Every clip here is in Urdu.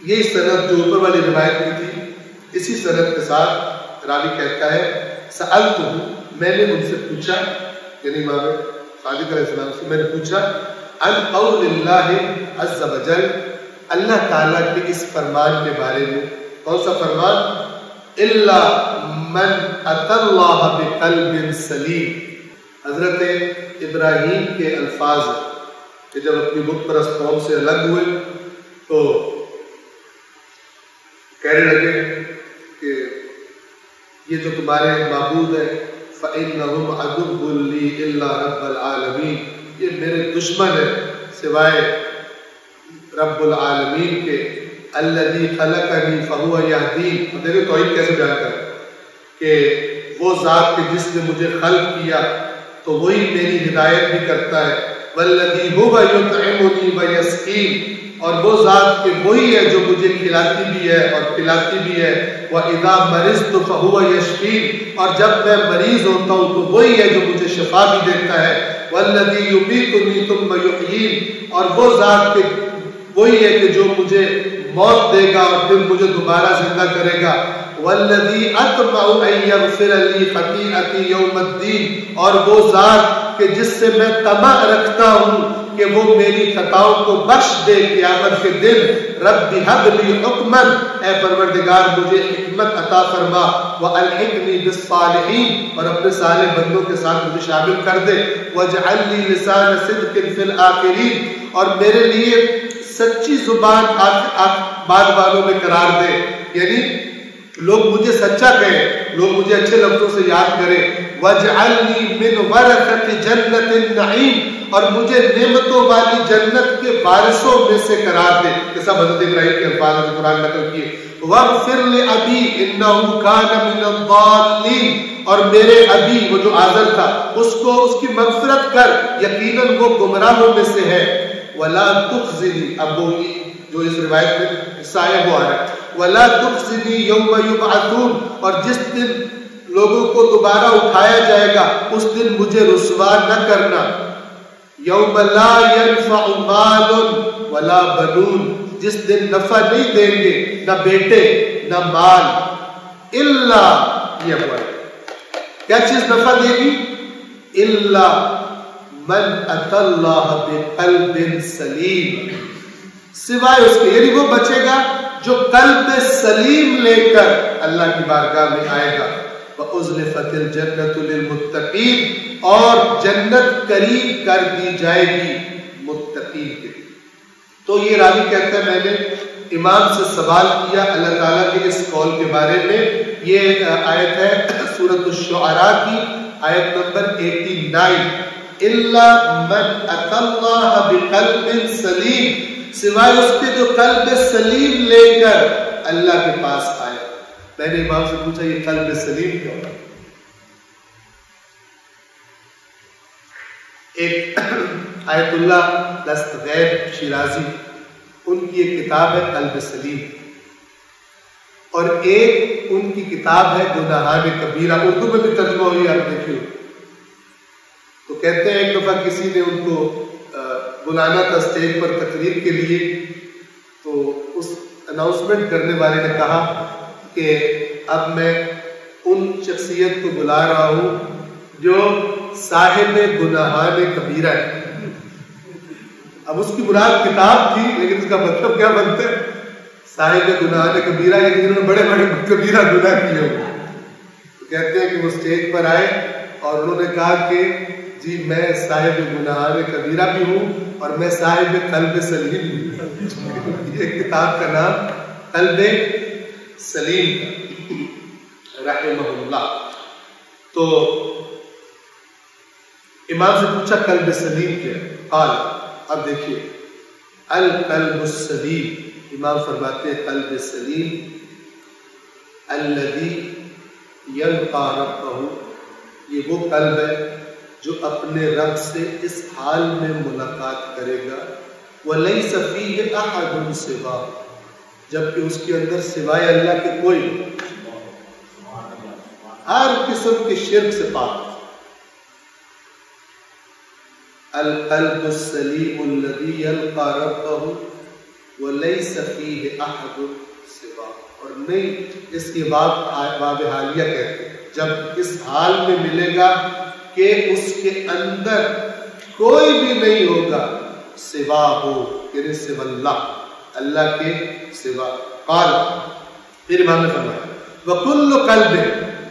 یہی سند جو اوپر والی روایت میں تھی، اسی سند کے ساتھ راوی کہتا ہے سألتہ، میں نے ان سے پوچھا، یعنی امام صادق علیہ السلام سے میں نے پوچھا، عن قول اللہ عز وجل، اللہ تعالیٰ کے اس فرمان کے بارے میں، کون سا فرمان؟ الا من اتى اللہ بقلب سلیم، حضرت ابراہیم کے الفاظ کہ جب اپنی بت پرست قوم سے الگ ہوئے تو کہنے لگے کہ یہ جو تمہارے معبود ہے فإنهم عدو لي الا رب العالمین، یہ میرے دشمن ہے سوائے رب العالمین کے، الذی خلقنی فهو یهدین، دیکھیں توحید کیسے بیان کریں کہ وہ ذات کہ جس نے مجھے خلق کیا تو وہی میری ہدایت بھی کرتا ہے، والذی هو یطعمنی ویسقین، اور وہ ذات کہ وہی ہے جو مجھے کھلاتی بھی ہے اور پلاتی بھی ہے، وَإِذَا مَرِضْتُ فَهُوَ يَشْفِينِ، اور جب میں مریض ہوتا ہوں تو وہی ہے جو مجھے شفا بھی دیتا ہے، وَالَّذِي يُمِيتُنِي ثُمَّ يُحْيِينِ، اور وہ ذات کہ وہی ہے کہ جو مجھے موت دے گا اور پھر مجھے دوبارہ زندہ کرے گا، وَالَّذِي أَطْمَعُ أَن يَغْفِرَ لِي خَطِيئَتِي يَوْمَ الدِّينِ، اور وہ ذات کہ جس سے میں طمع رکھتا ہوں کہ وہ میری خطاؤں کو بخش دے قیامت کے دن، رب هب لی حکما، اے پروردگار مجھے حکمت عطا فرما، والحقنی بالصالحین، اور اپنے صالح بندوں کے ساتھ مجھے شامل کر دے، واجعل لی لسان صدق فی الآخرین، اور میرے لیے سچی زبان بعد والوں میں قرار دے، یعنی لوگ مجھے سچا کہیں، لوگ مجھے اچھے لفظوں سے یاد کریں، واجعلنی من ورثۃ جنت النعیم، اور مجھے نعمتوں والی جنت کے وارثوں میں سے قرار دے، جیسا حضرت ابراہیم کے الفاظ میں قرآن نقل کیے، واغفر لأبی انہ کان من الضالین، اور میرے ابی وہ جو آزر تھا اس کو اس کی مغفرت کر، یقیناً وہ گمراہوں میں سے ہے، ولا تخزنی، اب وہ جو اس روایت میں حصہ ہے وہ آ رہا ہے، وَلَا تُخْزِنِي يَوْمَ يُبْعَثُونَ، اور جس دن لوگوں کو دوبارہ اٹھایا جائے گا اس دن مجھے رسوا نہ کرنا، يَوْمَ لَا يَنْفَعُ مَالٌ وَلَا بَنُونَ، جس دن نفع نہیں دیں گے نہ بیٹے نہ مال، إِلَّا، یہ ہوا کیا چیز نفع دے گی؟ إِلَّا مَنْ أَتَى اللَّهَ بِقَلْبٍ سَلِيمٍ، سوائے اس کے، یعنی وہ بچے گا جو قلب سلیم لے کر اللہ کی بارگاہ میں آئے گا، وَأُزْلِفَتِ الْجَنَّةُ لِلْمُتَّقِينَ، اور جنت قریب کر دی جائے گی متقین کے۔ تو یہ راوی کہتا ہے میں نے امام سے سوال کیا اللہ تعالیٰ کے اس قول کے بارے میں، یہ آیت ہے سورۃ الشعراء کی آیت نمبر 89، إِلَّا مَنْ أَتَى اللَّهَ بِقَلْبٍ سَلِيمٍ، سوائے اس کے جو قلب سلیم لے کر اللہ کے پاس آئے۔ میں نے امام سے پوچھا یہ قلب سلیم کیا ہوگا؟ ایک آیت اللہ دستغیب شیرازی، ان کی ایک کتاب ہے قلب سلیم، اور ایک ان کی کتاب ہے گناہان کبیرہ، اردو میں بھی ترجمہ ہوئی آپ دیکھیے۔ تو کہتے ہیں ایک دفعہ کسی نے ان کو بلانا تھا اسٹیج پر تقریر کے لیے، تو اس اناؤنسمنٹ کرنے والے نے کہا کہ اب میں ان شخصیت کو بلا رہا ہوں جو صاحب گناہان کبیرہ ہے۔ اب اس کی مراد کتاب تھی لیکن اس کا مطلب کیا بنتا ہے؟ صاحب گناہان کبیرہ، یعنی جنہوں نے بڑے بڑے کبیرہ گناہ کیے ہوئے۔ تو کہتے ہیں کہ وہ اسٹیج پر آئے اور انہوں نے کہا کہ جی میں صاحب گناہان کبیرہ بھی ہوں اور میں صاحب قلب سلیم بھی ہوں۔ یہ کتاب کا نام قلب سلیم رحمہ اللہ۔ تو امام سے پوچھا قلب سلیم کیا؟ قال، اب دیکھیے القلب السلیم، امام فرماتے ہیں قلب سلیم الذی یلقی ربہ، یہ وہ قلب ہے جو اپنے رب سے اس حال میں ملاقات کرے گا، وَلَيْسَ فِيهِ أَحَدٌ سِوَاهُ، جبکہ اس کے اندر سوائے اللہ کے کوئی ہر قسم کے شرک سے پاک۔ القلب السلیم الذی یلقی ربہ وَلَيْسَ فِيهِ أَحَدٌ سِوَاهُ، اور نہیں اس کی باب حالیہ کہتے ہیں، جب اس حال میں ملے گا کہ اس کے اندر کوئی بھی نہیں ہوگا سوا ہو، یعنی سوا اللہ کے سوا۔ قال، پھر امام نے فرمایا وَكُلُّ قَلْبٍ،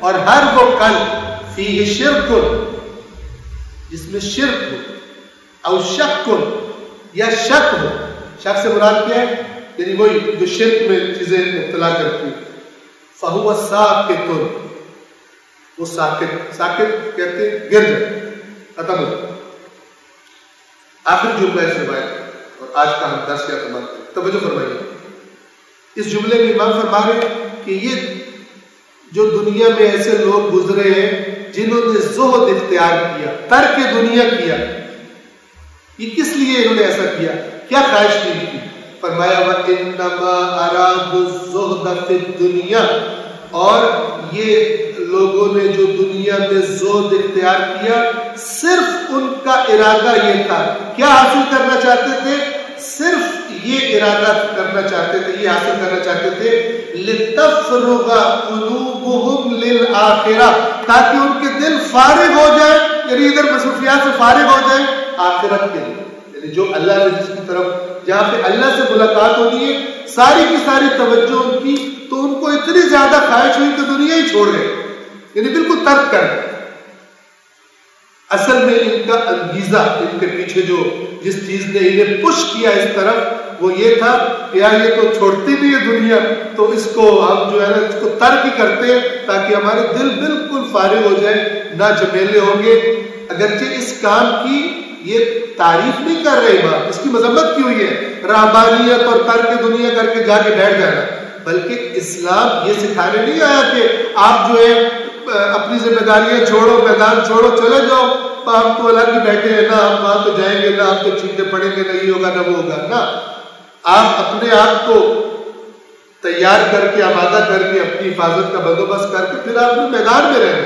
اور ہر وہ قلب فِيهِ شِرْكٌ، جس میں شرک ہو، او شک یا شک ہو، شک سے مراد کیا ہے؟ یعنی وہی جو شرک میں چیزیں مبتلا کرتی، فَهُوَ سَاكِتٌ، وہ ساکت کہتے ہیں گر جائے، ختم ہو جائے۔ آخر جملہ اس روایت اور آج کا ہم درس کا تمام کریں، توجہ فرمائیے۔ اس جملے میں امام فرما رہے ہیں کہ یہ جو دنیا میں ایسے لوگ گزرے ہیں جنہوں نے زہد اختیار کیا، ترک دنیا کیا، یہ کس لیے انہوں نے ایسا کیا، کیا خواہش کی؟ فرمایا وَإِنَّمَا أَرَادُوا الزُّهْدَ فِي الدُّنْيَا، اور یہ لوگوں نے جو دنیا میں زہد اختیار کیا، صرف ان کا ارادہ یہ تھا، کیا حاصل کرنا چاہتے تھے؟ صرف یہ ارادہ کرنا چاہتے تھے، یہ حاصل کرنا چاہتے تھے لِتَفْرُغَ قُلُوبُهُمْ لِلْآخِرَةِ، تاکہ ان کے دل فارغ ہو جائے، یعنی ادھر مصروفیات سے فارغ ہو جائے آخرت کے لیے، یعنی جو اللہ نے جس کی طرف، جہاں پہ اللہ سے ملاقات ہونی ہے، ساری کی ساری توجہ ان کی، تو ان کو اتنی زیادہ خواہش ہوئی کہ دنیا ہی چھوڑ گئے، یعنی بالکل ترک کر گئے۔ اصل میں ان کا انگیزہ، ان کے پیچھے جو جس چیز نے انہیں پش کیا اس طرف، وہ یہ تھا کہ یار یہ تو چھوڑتی نہیں ہے دنیا، تو اس کو ہم جو ہے نا اس کو ترک ہی کرتے ہیں تاکہ ہمارے دل بالکل فارغ ہو جائے، نہ جھمیلے ہوں گے۔ اگرچہ اس کام کی یہ تعریف نہیں کر رہے بات، اس کی مذمت کی ہوئی ہے، رہبانیت اور ترک دنیا کر کے جا کے بیٹھ جانا، بلکہ اسلام یہ سکھانے نہیں آیا کہ آپ جو ہے اپنی ذمہ داریاں چھوڑو، میدان چھوڑو، چلے جاؤ، ہم تو الگ ہی بیٹھے ہیں، نہ ہم وہاں تو جائیں گے، نہ ہم تو چھینٹے پڑیں گے، نہ یہ ہوگا نہ وہ ہوگا، نہ، آپ اپنے آپ کو تیار کر کے، آمادہ کر کے، اپنی حفاظت کا بندوبست کر کے پھر آپ میدان میں رہیں،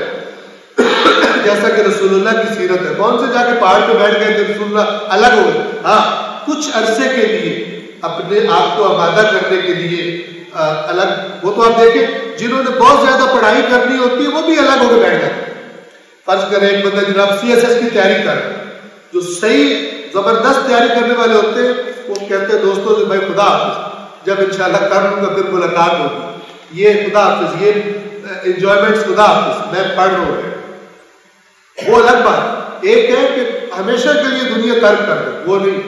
جیسا کہ رسول اللہ کی سیرت ہے۔ کون سے جا کے پہاڑ پہ بیٹھ گئے کہ رسول اللہ الگ ہو گئے؟ ہاں، کچھ عرصے کے لیے اپنے آپ کو آمادہ کرنے کے لیے الگ، وہ تو آپ دیکھیں جنہوں نے بہت زیادہ پڑھائی کرنی ہوتی ہے وہ بھی الگ ہو کے بیٹھ جاتے ہیں۔ فرض کریں ایک بندہ جناب CSS کی تیاری کر، جو صحیح زبردست تیاری کرنے والے ہوتے ہیں، وہ کہتے ہیں دوستوں سے بھائی خدا حافظ، جب انشاءاللہ کر لوں گا پھر ملاقات ہوگی، یہ خدا حافظ، یہ انجوائمنٹس خدا حافظ، میں پڑھ رہا ہوں، وہ الگ بات۔ ایک ہے کہ ہمیشہ کے لیے دنیا ترک کر دے، وہ نہیں،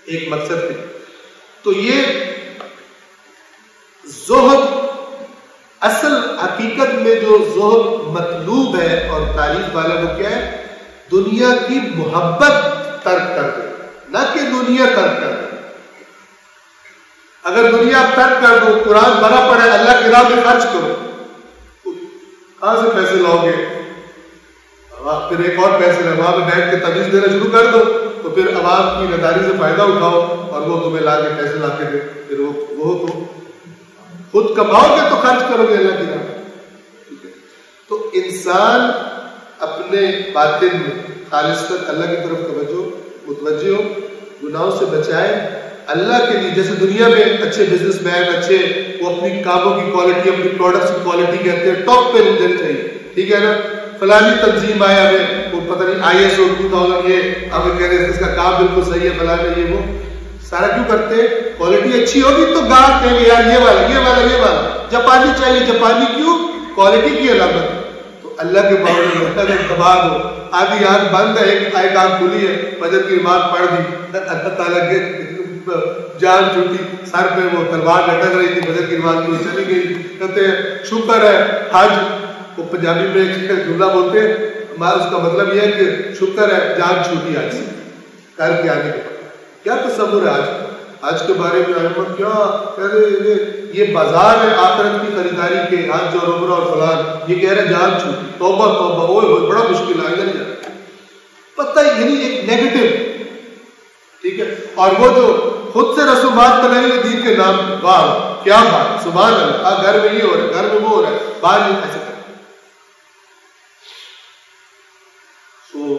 ایک مقصد ہے۔ تو یہ زہد، اصل حقیقت میں جو زہد مطلوب ہے اور تعریف والا وہ کیا ہے؟ دنیا کی محبت ترک کر دے، نہ کہ دنیا ترک کر دے۔ اگر دنیا آپ ترک کر دو، قرآن بھرا پڑا ہے اللہ کی راہ میں خرچ کرو، کہاں سے پیسے لاؤ گے؟ پھر ایک اور پیسے وہاں پہ بیٹھ کے تمیز دینا شروع کر دو، تو پھر عوام کی نداری سے فائدہ اٹھاؤ اور وہ تمہیں لا کے پیسے لا کے دے، پھر وہ تو خود کماؤ گے تو خرچ کرو گے اللہ کی راہ۔ تو انسان اپنے باطن میں خالصتاً اللہ کی طرف متوجہ ہو، گناہوں سے بچائے اللہ کے لیے، جیسے دنیا میں اچھے بزنس مین، اچھے وہ اپنی کاموں کی کوالٹی، اپنی پروڈکٹس کی کوالٹی کہتے ہیں ٹاپ پہ دینی چاہیے، ٹھیک ہے نا؟ فلانی تنظیم آیا ہے، وہ پتہ نہیں ISO 2000، یہ ہمیں کہہ رہے ہیں اس کا کام بالکل صحیح ہے، فلانا یہ وہ، سارا کیوں کرتے ہیں؟ کوالٹی اچھی ہوگی تو گاہک کہیں گے یار یہ والا جاپانی چاہیے، جاپانی کیوں؟ کوالٹی کی علامت۔ تو اللہ کے باوجود دباغ ہو، آدھی آنکھ بند ہے، ایک آنکھ کھلی ہے، فجر کی نماز پڑھ دی، اللہ تعالیٰ کے جان چھوٹی، سر پہ وہ تلوار لٹک رہی تھی، فجر کی نماز میں چلی گئی، کہتے ہیں شکر ہے حج، وہ پنجابی میں ایک جملہ بولتے ہیں، ہمارا اس کا مطلب یہ ہے کہ شکر ہے جان چھوٹی آج سے کر کے آنے کے بعد۔ کیا تصور ہے آج کے بارے میں؟ احمد کیا کہہ رہے، یہ بازار ہے آخرت کی خریداری کے، حج اور عمرہ اور فلان، یہ کہہ رہے جان چھوٹی، توبہ توبہ، اوہ بڑا مشکل ہے، ادھر جاتا پتہ، یعنی ایک نیگیٹو، ٹھیک ہے۔ اور وہ جو خود سے رسومات بنائی ہوئی دین کے نام، واہ کیا بات، سبحان اللہ، گھر میں یہ ہو رہا ہے، گھر میں وہ ہو رہا ہے، باہر یہ ایسے کرتے۔ تو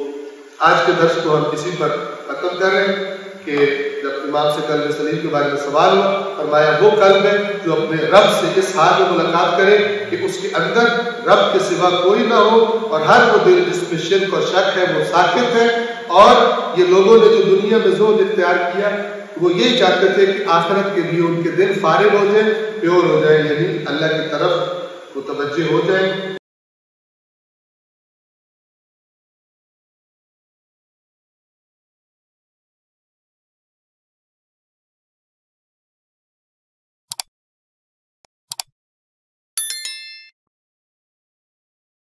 آج کے درس کو ہم اسی پر ختم کر رہے ہیں۔ کہ جب امام سے قلب سلیم کے بارے میں سوال ہوا، فرمایا وہ قلب ہے جو اپنے رب سے اس حال میں ملاقات کرے کہ اس کے اندر رب کے سوا کوئی نہ ہو، اور ہر وہ دل جس میں شرک اور شک ہے وہ ساکت ہے۔ اور یہ لوگوں نے جو دنیا میں زہد اختیار کیا وہ یہی چاہتے تھے کہ آخرت کے بھی ان کے دل فارغ ہو جائیں، پیور ہو جائیں، یعنی اللہ کی طرف متوجہ ہو جائیں۔